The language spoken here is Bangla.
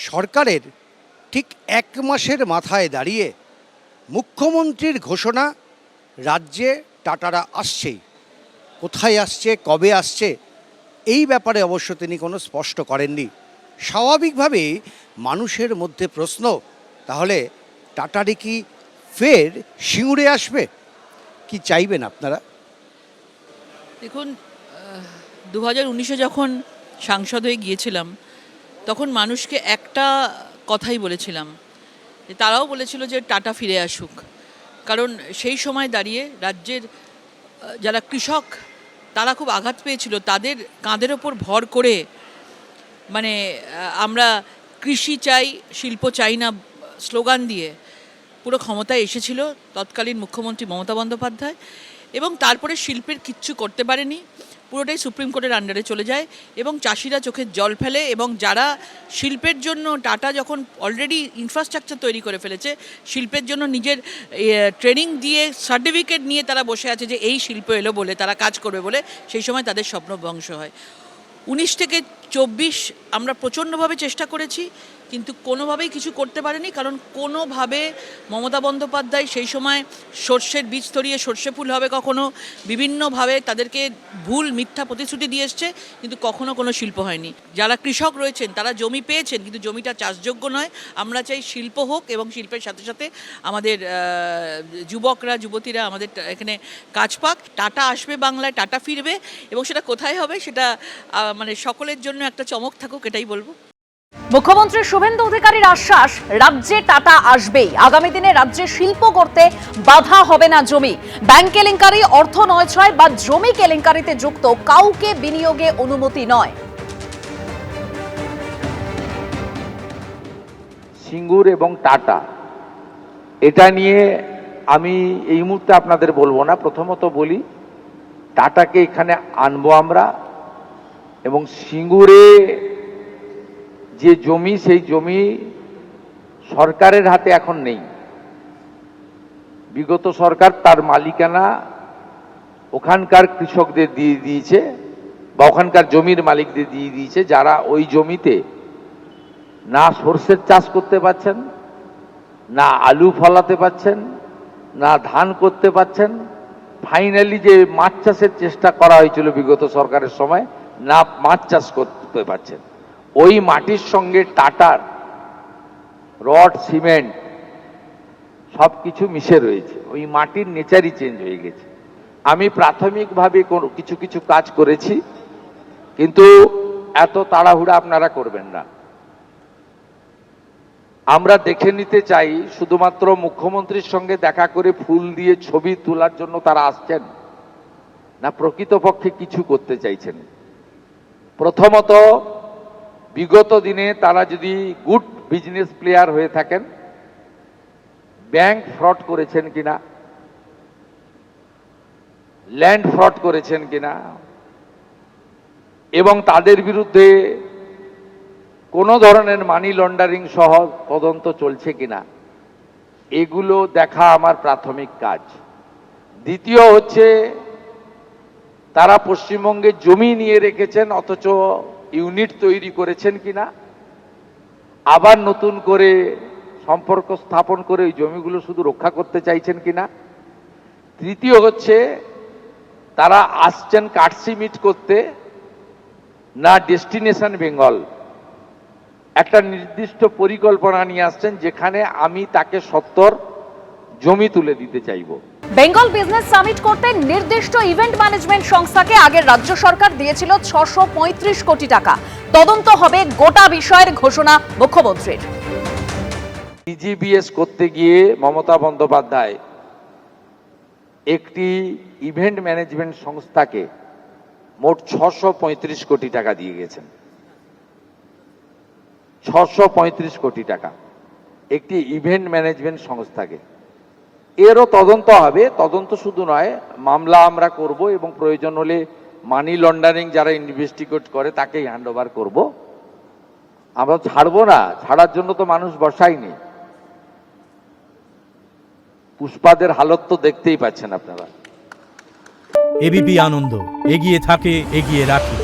সরকারের ঠিক এক মাসের মাথায় দাঁড়িয়ে মুখ্যমন্ত্রীর ঘোষণা, রাজ্যে টাটারা আসছেই। কোথায় আসছে, কবে আসছে, এই ব্যাপারে অবশ্য তিনি কোনো স্পষ্ট করেননি। স্বাভাবিকভাবেই মানুষের মধ্যে প্রশ্ন, তাহলে টাটারি কি ফের সিঙ্গুরে আসবে? কি চাইবেন আপনারা? দেখুন, 2019-এ যখন সাংসদ হয়ে গিয়েছিলাম তখন মানুষকে একটা কথাই বলেছিলাম, যে তারাও বলেছিল যে টাটা ফিরে আসুক। কারণ সেই সময় দাঁড়িয়ে রাজ্যের যারা কৃষক তারা খুব আঘাত পেয়েছিল, তাদের কাঁধের ওপর ভর করে মানে আমরা কৃষি চাই, শিল্প চাই না স্লোগান দিয়ে পুরো ক্ষমতায় এসেছিল তৎকালীন মুখ্যমন্ত্রী মমতা বন্দ্যোপাধ্যায়। এবং তারপরে শিল্পের কিচ্ছু করতে পারেনি, পুরোটাই সুপ্রিম কোর্টের আন্ডারে চলে যায় এবং চাষিরা চোখের জল ফেলে। এবং যারা শিল্পের জন্য, টাটা যখন অলরেডি ইনফ্রাস্ট্রাকচার তৈরি করে ফেলেছে, শিল্পের জন্য নিজের ট্রেনিং দিয়ে সার্টিফিকেট নিয়ে তারা বসে আছে যে এই শিল্প এলো বলে, তারা কাজ করবে বলে, সেই সময় তাদের স্বপ্ন ধ্বংস হয়। 19 থেকে 24 আমরা প্রচণ্ডভাবে চেষ্টা করেছি, কিন্তু কোনোভাবেই কিছু করতে পারেনি। কারণ কোনোভাবে মমতা বন্দ্যোপাধ্যায় সেই সময় সর্ষের বীজ ছড়িয়ে সর্ষে ফুল হবে কখনো, বিভিন্নভাবে তাদেরকে ভুল মিথ্যা প্রতিশ্রুতি দিয়ে এসছে, কিন্তু কখনো কোনো শিল্প হয়নি। যারা কৃষক রয়েছেন তারা জমি পেয়েছেন, কিন্তু জমিটা চাষযোগ্য নয়। আমরা চাই শিল্প হোক এবং শিল্পের সাথে সাথে আমাদের যুবকরা, যুবতীরা আমাদের এখানে কাজ পাক। টাটা আসবে বাংলায়, টাটা ফিরবে, এবং সেটা কোথায় হবে সেটা মানে সকলের জন্য একটা চমক থাকুক, এটাই বলবো। মুখ্যমন্ত্রী শুভেন্দু অধিকারীর আশ্বাস, রাজ্যে টাটা আসবেই। আগামী দিনে রাজ্যে শিল্প করতে বাধা হবে না জমি। ব্যাংক কেলেঙ্কারি, অর্থ নয়ছয় বা জমি কেলেঙ্কারিতে যুক্ত কাউকে বিনিয়োগে অনুমতি নয়। সিঙ্গুর এবং টাটা, এটা নিয়ে আমি এই মুহূর্তে আপনাদের বলবো না। প্রথমত বলি, টাটাকে এখানে আনবো আমরা, এবং সিঙ্গুরে যে জমি, সেই জমি সরকারের হাতে এখন নেই। বিগত সরকার তার মালিকানা ওখানকার কৃষকদের দিয়ে দিয়েছে, বা ওখানকার জমির মালিকদের দিয়ে দিয়েছে, যারা ওই জমিতে না সর্ষের চাষ করতে পারছেন, না আলু ফলাতে পারছেন, না ধান করতে পারছেন। ফাইনালি যে মাছ চাষের চেষ্টা করা হয়েছিল বিগত সরকারের সময়, না মাছ চাষ করতে পারছেন। ওই মাটির সঙ্গে টাটার রড, সিমেন্ট সবকিছু মিশে রয়েছে। ওই মাটির নেচারই চেঞ্জ হয়ে গেছে। আমি প্রাথমিকভাবে কিছু কিছু কাজ করেছি, কিন্তু এত তাড়াহুড়া আপনারা করবেন না। আমরা দেখে নিতে চাই, শুধুমাত্র মুখ্যমন্ত্রীর সঙ্গে দেখা করে ফুল দিয়ে ছবি তোলার জন্য তারা আসছেন, না প্রকৃতপক্ষে কিছু করতে চাইছেন। প্রথমত, বিগত দিনে তারা যদি গুড বিজনেস প্লেয়ার হয়ে থাকেন, ব্যাংক ফ্রড করেছেন কিনা, ল্যান্ড ফ্রড করেছেন কিনা, এবং তাদের বিরুদ্ধে কোনো ধরনের মানি লন্ডারিং সহ তদন্ত চলছে কিনা, এগুলো দেখা আমার প্রাথমিক কাজ। দ্বিতীয় হচ্ছে, তারা পশ্চিমবঙ্গে জমি নিয়ে রেখেছেন অথচ ইউনিট তৈরি করেছেন কিনা, আবার নতুন করে সম্পর্ক স্থাপন করে ওই জমিগুলো শুধু রক্ষা করতে চাইছেন কিনা। তৃতীয় হচ্ছে, তারা আসছেন কাটসিমিট করতে, না ডেস্টিনেশন বেঙ্গল একটা নির্দিষ্ট পরিকল্পনা নিয়ে আসছেন, যেখানে আমি তাকে 70 জমি তুলে দিতে চাইব। বেঙ্গল বিজনেস সামিট করতে নির্দিষ্ট ইভেন্ট ম্যানেজমেন্ট সংস্থাকে আগের রাজ্য সরকার দিয়েছিল 635 কোটি টাকা। তদন্ত হবে গোটা বিষয়ের ঘোষণা মুখ্যমন্ত্রীর। ইজিবিএস করতে গিয়ে মমতা বন্দ্যোপাধ্যায় একটি ইভেন্ট ম্যানেজমেন্ট সংস্থাকে মোট 635 কোটি টাকা দিয়ে গেছেন। 635 কোটি টাকা একটি ইভেন্ট ম্যানেজমেন্ট সংস্থাকে। এরও তদন্ত হবে। তদন্ত শুধু নয়, মামলা আমরা করব, এবং প্রয়োজন হলে মানি লন্ডারিং যারা ইনভেস্টিগেট করে তাকেই হ্যান্ড ওভার করবো। আমরা ছাড়বো না, ছাড়ার জন্য তো মানুষ বসায়নি। পুষ্পাদের হালত তো দেখতেই পাচ্ছেন আপনারা। এবিপি আনন্দ, এগিয়ে থাকে, এগিয়ে রাখে।